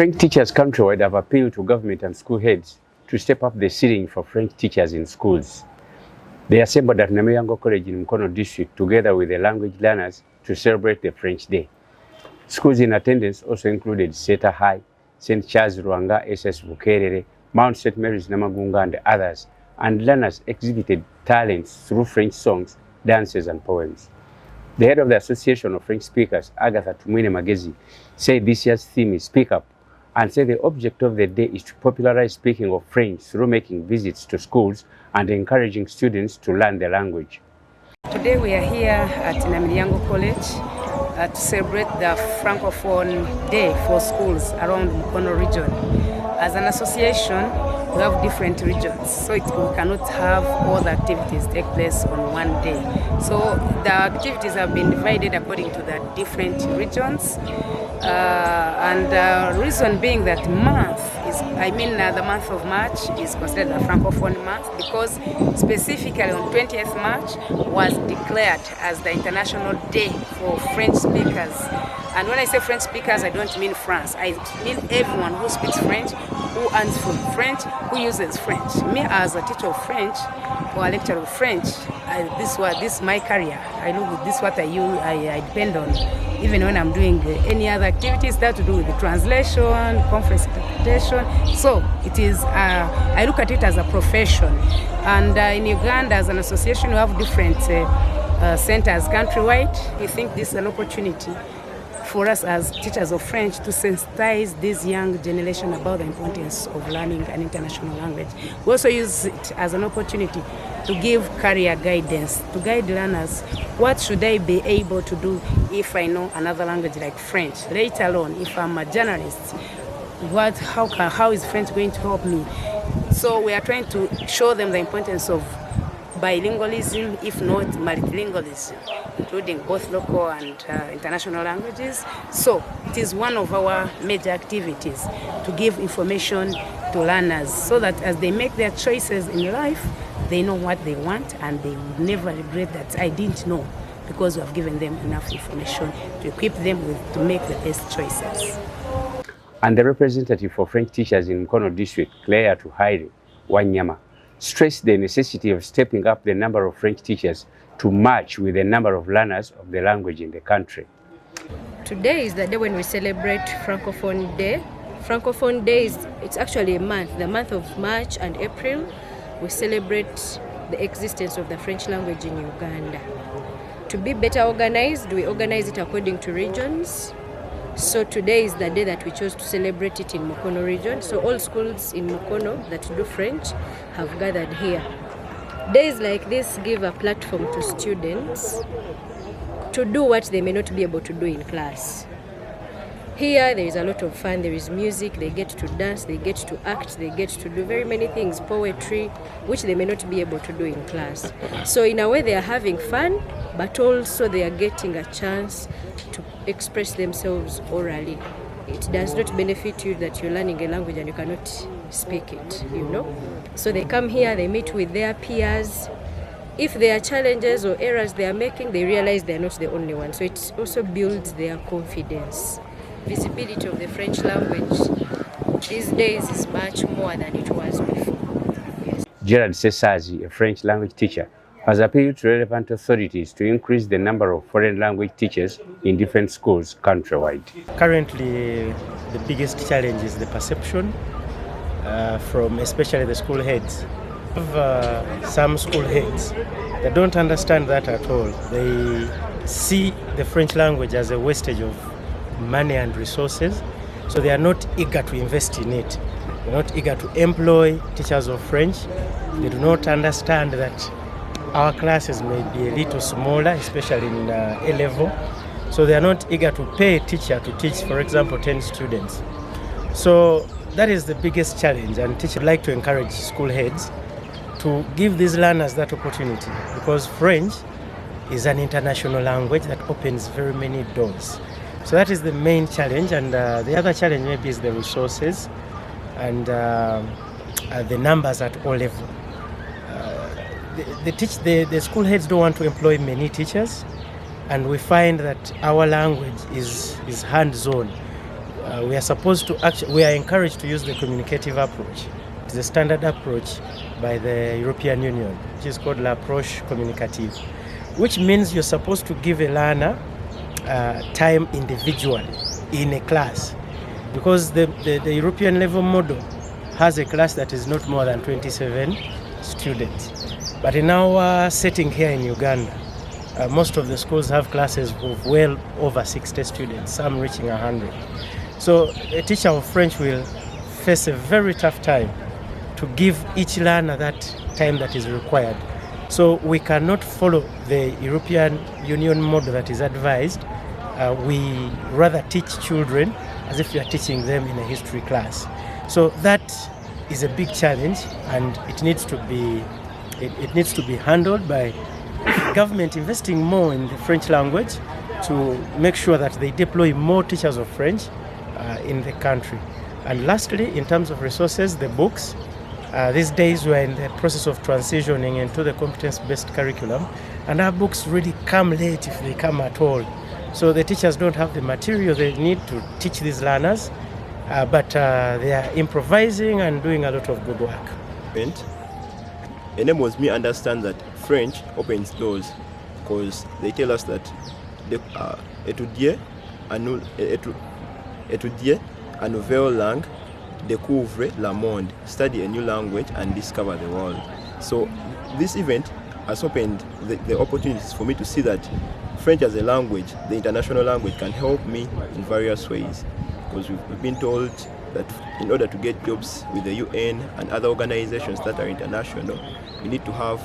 French teachers countrywide have appealed to government and school heads to step up the ceiling for French teachers in schools. They assembled at Namiryango College in Mukono district together with the language learners to celebrate the French Day. Schools in attendance also included Seeta High, St. Charles Lwanga SS Bukeerere, Mount St. Mary's Namagunga and others, and learners exhibited talents through French songs, dances and poems. The head of the Association of French Speakers, Agatha Tumwine Magezi, said this year's theme is Speak Up, and said the object of the day is to popularize speaking of French through making visits to schools and encouraging students to learn the language. Today we are here at Namiryango College to celebrate the Francophone Day for schools around Mukono region. As an association, we have different regions, so we cannot have all the activities take place on one day. So the activities have been divided according to the different regions, and the reason being that the month of March is considered a Francophone month because specifically on 20th March was declared as the International Day for French speakers. And when I say French speakers, I don't mean France. I mean everyone who speaks French, who earns from French, who uses French. Me as a teacher of French or a lecturer of French, this is my career. I know this is what I depend on. Even when I'm doing any other activities that to do with the translation, conference interpretation. So it is, I look at it as a profession. And in Uganda, as an association, we have different centers countrywide. We think this is an opportunity for us as teachers of French to sensitize this young generation about the importance of learning an international language. We also use it as an opportunity to give career guidance, to guide learners. What should I be able to do if I know another language like French? Later on, if I'm a journalist, how is French going to help me? So we are trying to show them the importance of bilingualism, if not multilingualism, including both local and international languages. So it is one of our major activities to give information to learners so that as they make their choices in life, they know what they want and they will never regret that I didn't know, because we have given them enough information to equip them to make the best choices. And the representative for French teachers in Mukono district, Claire Tuhire Wanyama, stressed the necessity of stepping up the number of French teachers to match with the number of learners of the language in the country. Today is the day when we celebrate Francophone Day. Francophone Day it's actually a month, the month of March and April. We celebrate the existence of the French language in Uganda. To be better organized, we organize it according to regions. So today is the day that we chose to celebrate it in Mukono region. So all schools in Mukono that do French have gathered here. Days like this give a platform to students to do what they may not be able to do in class. Here there is a lot of fun, there is music, they get to dance, they get to act, they get to do very many things, poetry, which they may not be able to do in class. So in a way they are having fun, but also they are getting a chance to express themselves orally. It does not benefit you that you're learning a language and you cannot speak it, you know. So they come here, they meet with their peers. If there are challenges or errors they are making, they realize they're not the only one. So it also builds their confidence. Visibility of the French language these days is much more than it was before. Yes. Gerard Sesazi, a French language teacher, has appealed to relevant authorities to increase the number of foreign language teachers in different schools countrywide. Currently, the biggest challenge is the perception from especially the school heads. Some school heads that don't understand that at all. They see the French language as a wastage of money and resources, so they are not eager to invest in it. They're not eager to employ teachers of French. They do not understand that our classes may be a little smaller, especially in A level. So they are not eager to pay a teacher to teach, for example, 10 students. So that is the biggest challenge, and teachers would like to encourage school heads to give these learners that opportunity, because French is an international language that opens very many doors. So that is the main challenge, and the other challenge maybe is the resources and the numbers at all levels. The school heads don't want to employ many teachers, and we find that our language is hands-on. we are encouraged to use the communicative approach. It's a standard approach by the European Union, which is called l'approche communicative, which means you're supposed to give a learner time individually in a class, because the European level model has a class that is not more than 27 students. But in our setting here in Uganda, most of the schools have classes of well over 60 students, some reaching 100. So a teacher of French will face a very tough time to give each learner that time that is required. So we cannot follow the European Union model that is advised. We rather teach children as if we are teaching them in a history class. So that is a big challenge, and it needs to be handled by government investing more in the French language to make sure that they deploy more teachers of French in the country. And lastly, in terms of resources, the books. These days we're in the process of transitioning into the competence-based curriculum, and our books really come late if they come at all. So the teachers don't have the material they need to teach these learners, but they are improvising and doing a lot of good work. It enables me to understand that French opens doors, because they tell us that étudier une nouvelle langue, découvre le monde, study a new language and discover the world. So this event has opened the opportunities for me to see that French as a language, the international language, can help me in various ways, because we've been told that in order to get jobs with the UN and other organizations that are international, we need to have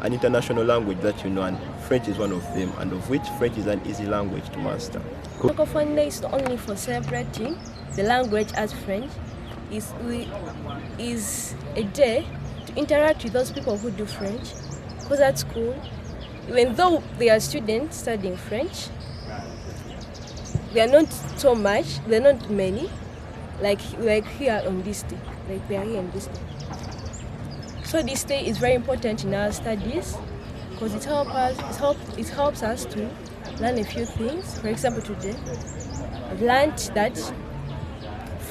an international language that you know, and French is one of them, and of which French is an easy language to master. Francophonie is not only for celebrating the language as French, is a day to interact with those people who do French, because at school, even though they are students studying French, they are not so much, they're not many, like here on this day, like we are here on this day. So this day is very important in our studies, because it helps us to learn a few things. For example, today I've learned that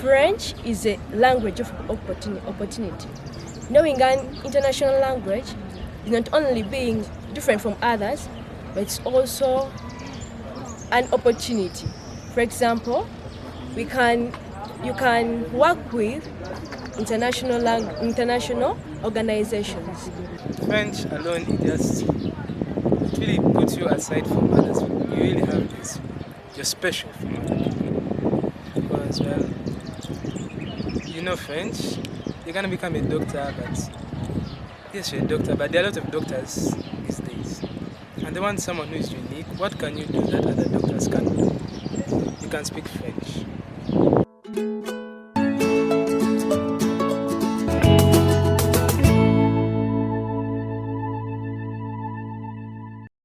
French is a language of opportunity. Knowing an international language is not only being different from others, but it's also an opportunity. For example, you can work with international organizations. French alone, it really puts you aside from others. You really have this, you're special from other people. Because, well, you know French, you're going to become a doctor, but yes, you're a doctor, but there are a lot of doctors these days. And they want someone who is unique. What can you do that other doctors can't do? You can speak French.